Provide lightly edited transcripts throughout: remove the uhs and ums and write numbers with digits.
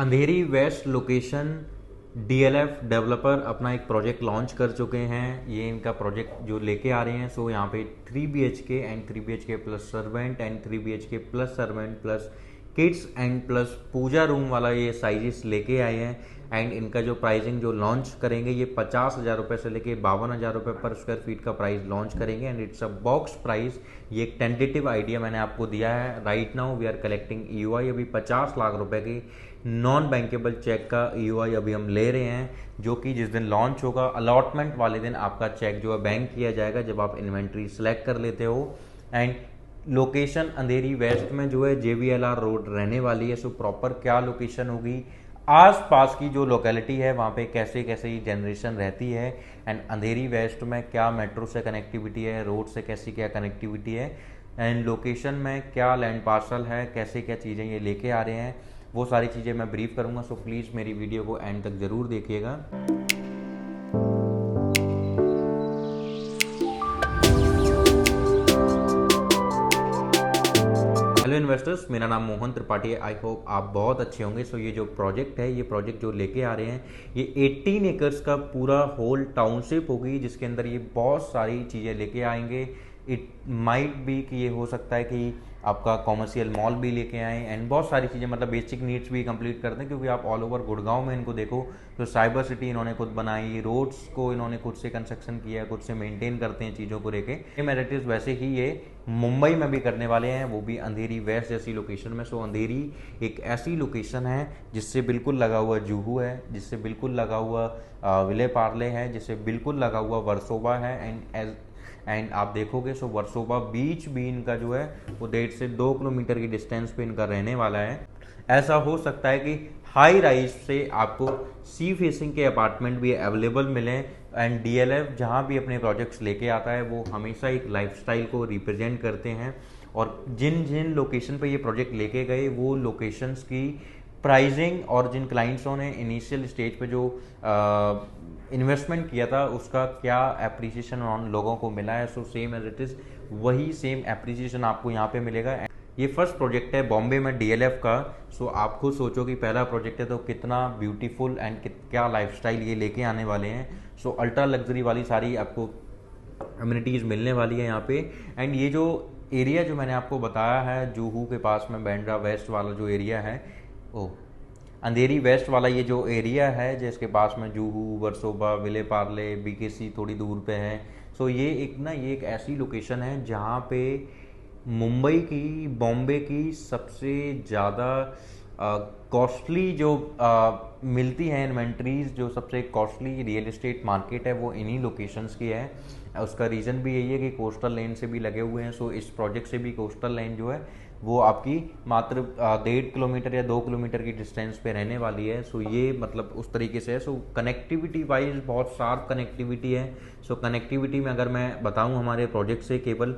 अंधेरी waste location DLF developer अपना एक project launch कर चुके हैं। ये इनका प्रोजेक्ट जो लेके आ रहे हैं, सो यहाँ पे 3 BHK and 3 BHK plus servant and 3 BHK plus servant plus kids and plus puja room वाला ये साइजेस लेके आए हैं। एंड इनका जो प्राइसिंग जो लॉन्च करेंगे ये 50,000 रुपये से लेके 52,000 रुपये पर स्क्वायर फीट का प्राइस लॉन्च करेंगे। And it's a box price. ये एक टेंटेटिव आइडिया मैंने आपको दिया है। Right now we are collecting EOI. अभी 50 लाख रुपए की नॉन बैंकेबल चेक का ईओआई अभी हम ले रहे हैं, जो कि जिस दिन लॉन्च होगा अलॉटमेंट वाले दिन आपका चेक जो है बैंक किया जाएगा जब आप इन्वेंट्री सेलेक्ट कर लेते हो। एंड लोकेशन अंधेरी वेस्ट में जो है JVLR रोड रहने वाली है। सो प्रॉपर क्या लोकेशन होगी, आसपास की जो लोकेलिटी है वहाँ पे कैसे कैसे जनरेशन रहती है, एंड अंधेरी वेस्ट में क्या मेट्रो से कनेक्टिविटी है, रोड से कैसी क्या कनेक्टिविटी है, एंड लोकेशन में क्या लैंड पार्सल है, कैसे क्या चीज़ें ये लेके आ रहे हैं, वो सारी चीज़ें मैं ब्रीफ करूँगा। सो प्लीज़ मेरी वीडियो को एंड तक ज़रूर देखिएगा। हेलो इन्वेस्टर्स, मेरा नाम मोहन त्रिपाठी है। आई होप आप बहुत अच्छे होंगे। सो ये जो प्रोजेक्ट है, ये प्रोजेक्ट जो लेके आ रहे हैं, ये 18 एकर्स का पूरा होल टाउनशिप होगी, जिसके अंदर ये बहुत सारी चीज़ें लेके आएंगे। इट माइट बी कि ये हो सकता है कि आपका कॉमर्शियल मॉल भी लेके आएँ, एंड बहुत सारी चीज़ें, मतलब बेसिक नीड्स भी कंप्लीट करते हैं। क्योंकि आप ऑल ओवर गुड़गांव में इनको देखो तो साइबर सिटी इन्होंने खुद बनाई, रोड्स को इन्होंने खुद से कंस्ट्रक्शन किया, खुद से मेंटेन करते हैं चीज़ों को लेके। एमेनिटीज वैसे ही ये मुंबई में भी करने वाले हैं, वो भी अंधेरी वेस्ट जैसी लोकेशन में। सो अंधेरी एक ऐसी लोकेशन है जिससे बिल्कुल लगा हुआ जुहू है, जिससे बिल्कुल लगा हुआ विले पार्ले है, जिससे बिल्कुल लगा हुआ वर्सोवा है। एंड आप देखोगे सो वर्सोवा बीच भी इनका जो है वो 1.5 से 2 किलोमीटर की डिस्टेंस पे इनका रहने वाला है। ऐसा हो सकता है कि हाई राइज से आपको सी फेसिंग के अपार्टमेंट भी अवेलेबल मिले। एंड डीएलएफ जहाँ भी अपने प्रोजेक्ट्स लेके आता है वो हमेशा एक लाइफस्टाइल को रिप्रेजेंट करते हैं, और जिन जिन लोकेशन पे ये प्रोजेक्ट लेके गए वो लोकेशंस की प्राइसिंग और जिन क्लाइंट्सों ने इनिशियल स्टेज पे जो इन्वेस्टमेंट किया था उसका क्या एप्रिसिएशन उन लोगों को मिला है। So same as it is वही सेम एप्रिसिएशन आपको यहाँ पे मिलेगा। ये फर्स्ट प्रोजेक्ट है बॉम्बे में डीएलएफ का। सो आप खुद सोचो कि पहला प्रोजेक्ट है तो कितना ब्यूटीफुल एंड क्या लाइफस्टाइल ये लेके आने वाले हैं। सो अल्ट्रा लग्जरी वाली सारी आपको अम्यूनिटीज़ मिलने वाली है यहाँ पे। एंड ये जो एरिया जो मैंने आपको बताया है जुहू के पास में बांद्रा वेस्ट वाला जो एरिया है, अंधेरी वेस्ट वाला ये जो एरिया है जिसके पास में जुहू, वर्सोवा, विले पार्ले, बीकेसी थोड़ी दूर पे है। सो ये एक ऐसी लोकेशन है जहाँ पे मुंबई की, बॉम्बे की सबसे ज़्यादा कॉस्टली जो मिलती हैं इन्वेंट्रीज, जो सबसे कॉस्टली रियल एस्टेट मार्केट है वो इन्हीं लोकेशंस की है। उसका रीज़न भी यही है कि कोस्टल लाइन से भी लगे हुए हैं। सो इस प्रोजेक्ट से भी कोस्टल लाइन जो है वो आपकी मात्र 1.5 किलोमीटर या 2 किलोमीटर की डिस्टेंस पे रहने वाली है। सो ये मतलब उस तरीके से है। सो कनेक्टिविटी वाइज बहुत शार्प कनेक्टिविटी है। सो कनेक्टिविटी में अगर मैं बताऊं हमारे प्रोजेक्ट से केवल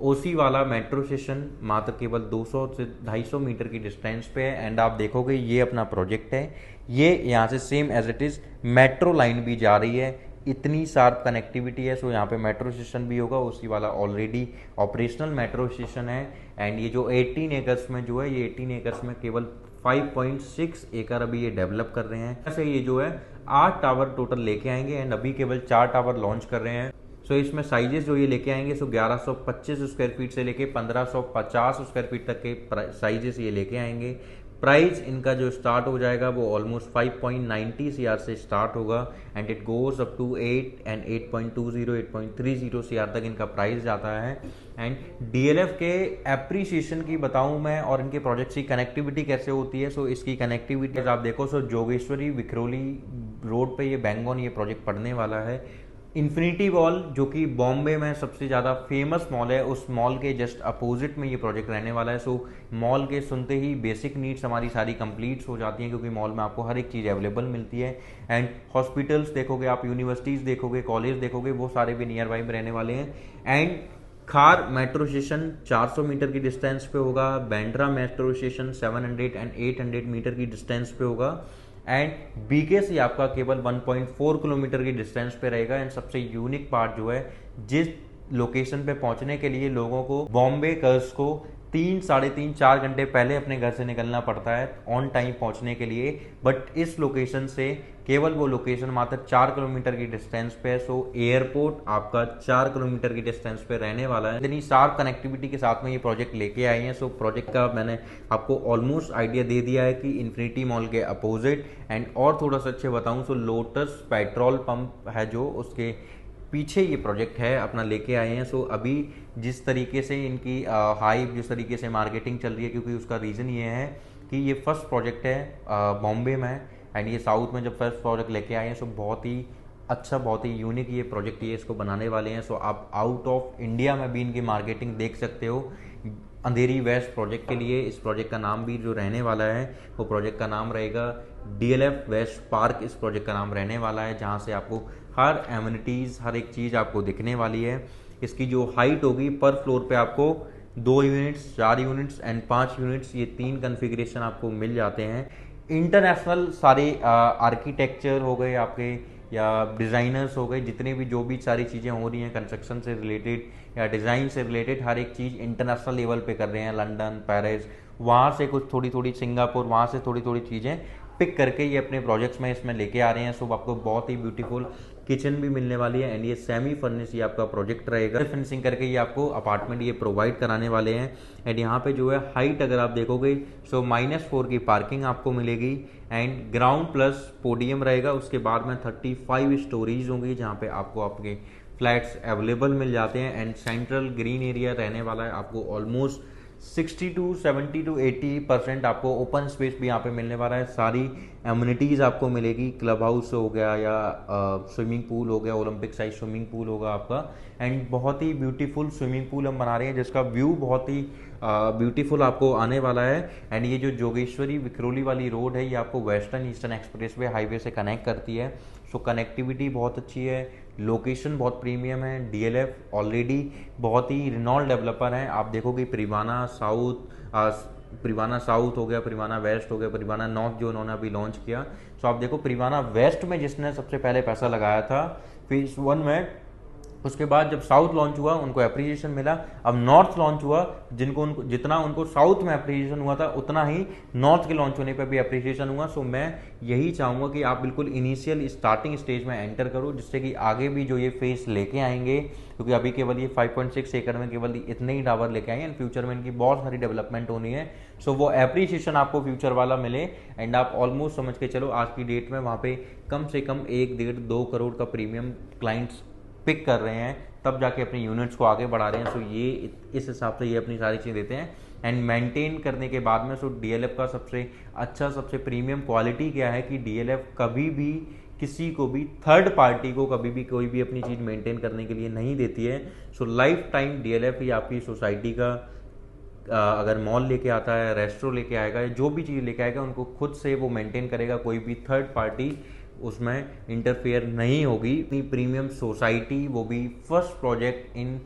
ओसी वाला मेट्रो स्टेशन मात्र केवल 200 से 250 मीटर की डिस्टेंस पे है। एंड आप देखोगे ये अपना प्रोजेक्ट है, ये यहाँ से same as it is metro line भी जा रही है, इतनी शार्प कनेक्टिविटी है। सो यहाँ पे मेट्रो स्टेशन भी होगा, उसी वाला ऑलरेडी ऑपरेशनल मेट्रो स्टेशन है। एंड ये जो 18 एकर्स में जो है, ये 18 एकर्स में केवल 5.6 एकड़ अभी ये डेवलप कर रहे हैं। ऐसे ये जो है 8 टावर टोटल लेके आएंगे, एंड अभी केवल 4 टावर लॉन्च कर रहे हैं। सो इसमें साइजेस जो ये लेके आएंगे सो 1125 स्क्वायर फीट से लेके 1550 स्क्वायर फीट तक के साइजेस ये लेके आएंगे। प्राइस इनका जो स्टार्ट हो जाएगा वो ऑलमोस्ट 5.90 CR से स्टार्ट होगा, and it goes up to 8 and 8.20 8.30 CR तक इनका प्राइस जाता है। एंड डीएलएफ के एप्रिसिएशन की बताऊं मैं और इनके प्रोजेक्ट्स की कनेक्टिविटी कैसे होती है। सो इसकी कनेक्टिविटी आप देखो, सो जोगेश्वरी विक्रोली रोड पे ये बैंगन ये प्रोजेक्ट पड़ने वाला है। इन्फिनिटी मॉल जो कि बॉम्बे में सबसे ज़्यादा फेमस मॉल है, उस मॉल के जस्ट अपोजिट में ये प्रोजेक्ट रहने वाला है। सो मॉल के सुनते ही बेसिक नीड्स हमारी सारी कंप्लीट हो जाती हैं, क्योंकि मॉल में आपको हर एक चीज़ अवेलेबल मिलती है। एंड हॉस्पिटल्स देखोगे आप, यूनिवर्सिटीज़ देखोगे, कॉलेज देखोगे, वो सारे भी नियर बाई में रहने वाले हैं। And Khar metro station 400 metre की डिस्टेंस पे होगा, Bandra metro station 700 and 800 metre की डिस्टेंस पे होगा, एंड बीकेसी आपका केवल 1.4 किलोमीटर की डिस्टेंस पे रहेगा। एंड सबसे यूनिक पार्ट जो है, जिस लोकेशन पे पहुंचने के लिए लोगों को बॉम्बे कर्स को 3 साढ़े 3 4 घंटे पहले अपने घर से निकलना पड़ता है ऑन टाइम पहुंचने के लिए। बट इस लोकेशन से केवल वो लोकेशन मात्र 4 किलोमीटर की डिस्टेंस पे है। सो एयरपोर्ट आपका 4 किलोमीटर की डिस्टेंस पे रहने वाला है। इतनी शार्प कनेक्टिविटी के साथ में ये प्रोजेक्ट लेके आए हैं। सो प्रोजेक्ट का मैंने आपको ऑलमोस्ट आइडिया दे दिया है कि इन्फिनिटी मॉल के अपोजिट। एंड और थोड़ा सा अच्छे बताऊं तो लोटस पेट्रोल पंप है जो उसके पीछे ये प्रोजेक्ट है अपना लेके आए हैं। सो अभी जिस तरीके से इनकी हाइप, जिस तरीके से मार्केटिंग चल रही है, क्योंकि उसका रीज़न ये है कि ये फर्स्ट प्रोजेक्ट है बॉम्बे में, एंड ये साउथ में जब फर्स्ट प्रोजेक्ट लेके आए हैं। सो बहुत ही अच्छा, बहुत ही यूनिक ये प्रोजेक्ट ये इसको बनाने वाले हैं। सो आप आउट ऑफ इंडिया में भी इनकी मार्केटिंग देख सकते हो। अंधेरी वेस्ट प्रोजेक्ट के लिए इस प्रोजेक्ट का नाम भी जो रहने वाला है वो प्रोजेक्ट का नाम रहेगा DLF वेस्ट पार्क। इस प्रोजेक्ट का नाम रहने वाला है, जहाँ से आपको हर एमिनिटीज़, हर एक चीज़ आपको दिखने वाली है। इसकी जो हाइट होगी पर फ्लोर पे आपको 2 यूनिट्स, 4 यूनिट्स एंड 5 यूनिट्स, ये 3 कन्फिग्रेशन आपको मिल जाते हैं। इंटरनेशनल सारे आर्किटेक्चर हो गए आपके या डिज़ाइनर्स हो गए, जितने भी जो भी सारी चीज़ें हो रही हैं कंस्ट्रक्शन से रिलेटेड या डिज़ाइन से रिलेटेड, हर एक चीज़ इंटरनेशनल लेवल पे कर रहे हैं। लंदन, पेरिस, वहाँ से कुछ थोड़ी थोड़ी सिंगापुर, वहाँ से थोड़ी थोड़ी चीज़ें पिक करके ये अपने प्रोजेक्ट्स में इसमें लेके आ रहे हैं। सो आपको बहुत ही ब्यूटीफुल किचन भी मिलने वाली है। एंड ये सेमी फर्निश ये आपका प्रोजेक्ट रहेगा। फिनिशिंग करके ये आपको अपार्टमेंट ये प्रोवाइड कराने वाले हैं। एंड यहाँ पे जो है हाइट अगर आप देखोगे सो -4 की पार्किंग आपको मिलेगी एंड ग्राउंड प्लस पोडियम रहेगा। उसके बाद में 35 स्टोरीज होंगी जहाँ पे आपको आपके फ्लैट्स अवेलेबल मिल जाते हैं। एंड सेंट्रल ग्रीन एरिया रहने वाला है। आपको ऑलमोस्ट 60 to 70 to 80% आपको ओपन स्पेस भी यहाँ पे मिलने वाला है। सारी एम्यूनिटीज़ आपको मिलेगी। क्लब हाउस हो गया या स्विमिंग पूल हो गया, ओलंपिक साइज स्विमिंग पूल होगा आपका। एंड बहुत ही ब्यूटीफुल स्विमिंग पूल हम बना रहे हैं जिसका व्यू बहुत ही ब्यूटीफुल आपको आने वाला है। एंड ये जो जोगेश्वरी विक्रोली वाली रोड है ये आपको वेस्टर्न ईस्टर्न एक्सप्रेसवे हाईवे से कनेक्ट करती है। सो कनेक्टिविटी बहुत अच्छी है, लोकेशन बहुत प्रीमियम है। DLF ऑलरेडी बहुत ही रिनॉल्ड डेवलपर हैं। आप देखोगे प्रिवाना साउथ हो गया, प्रिवाना वेस्ट हो गया, प्रिवाना नॉर्थ जो उन्होंने अभी लॉन्च किया। सो आप देखो प्रिवाना वेस्ट में जिसने सबसे पहले पैसा लगाया था फेज 1 में, उसके बाद जब साउथ लॉन्च हुआ उनको एप्रिसिएशन मिला। अब नॉर्थ लॉन्च हुआ, जितना उनको साउथ में एप्रिसिएशन हुआ था उतना ही नॉर्थ के लॉन्च होने पे भी एप्रिसिएशन हुआ। सो मैं यही चाहूँगा कि आप बिल्कुल इनिशियल स्टार्टिंग स्टेज में एंटर करो, जिससे कि आगे भी जो ये फेस लेके आएंगे, क्योंकि अभी केवल ये 5.6 एकड़ में केवल इतने ही टावर लेके आए हैं। एंड फ्यूचर में इनकी बहुत सारी डेवलपमेंट होनी है। सो वो एप्रिसिएशन आपको फ्यूचर वाला मिले। एंड आप ऑलमोस्ट समझ के चलो आज की डेट में वहाँ पे कम से कम 1 डेढ़ 2 करोड़ का प्रीमियम क्लाइंट्स पिक कर रहे हैं, तब जाके अपने यूनिट्स को आगे बढ़ा रहे हैं। सो ये इस हिसाब से ये अपनी सारी चीज़ देते हैं। एंड मेंटेन करने के बाद में सो DLF का सबसे अच्छा, सबसे प्रीमियम क्वालिटी क्या है कि DLF कभी भी किसी को भी, थर्ड पार्टी को कभी भी कोई भी अपनी चीज़ मेंटेन करने के लिए नहीं देती है। सो लाइफ टाइम DLF ही आपकी सोसाइटी का अगर मॉल लेके आता है, रेस्टोरेंट लेके आएगा, जो भी चीज़ लेके आएगा उनको खुद से वो मेंटेन करेगा। कोई भी थर्ड पार्टी उसमें इंटरफेयर नहीं होगी। इतनी प्रीमियम सोसाइटी, वो भी first project in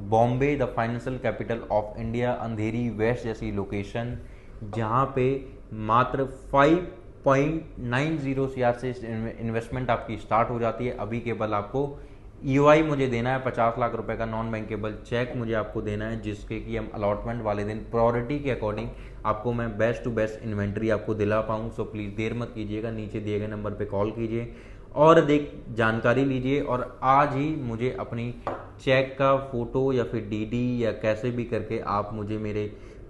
Bombay, the financial capital of India, Andheri west जैसी लोकेशन, जहाँ पे मात्र 5.90 CR से इन्वेस्टमेंट आपकी स्टार्ट हो जाती है। अभी केवल आपको EOI मुझे देना है 50 लाख रुपए का नॉन बैंकेबल चेक मुझे आपको देना है, जिसके कि हम अलॉटमेंट वाले दिन प्रायोरिटी के अकॉर्डिंग आपको मैं बेस्ट टू बेस्ट इन्वेंट्री आपको दिला पाऊँ। सो प्लीज़ देर मत कीजिएगा, नीचे दिए गए नंबर पे कॉल कीजिए और जानकारी लीजिए और आज ही मुझे अपनी चेक का फोटो या फिर DD या कैसे भी करके आप मुझे मेरे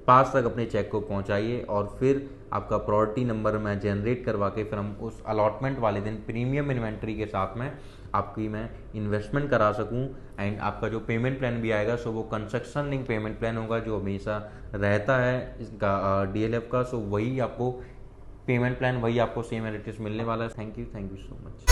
पास तक अपने चेक को पहुंचाइए और फिर आपका प्रायोरिटी नंबर मैं जनरेट करवा के फिर हम उस अलॉटमेंट वाले दिन प्रीमियम इन्वेंट्री के साथ में आपकी मैं इन्वेस्टमेंट करा सकूं। एंड आपका जो पेमेंट प्लान भी आएगा सो वो कंस्ट्रक्शन लिंक पेमेंट प्लान होगा जो हमेशा रहता है इसका DLF का। सो वही आपको पेमेंट प्लान, वही आपको सेम एलिटिस मिलने वाला है। Thank you so much.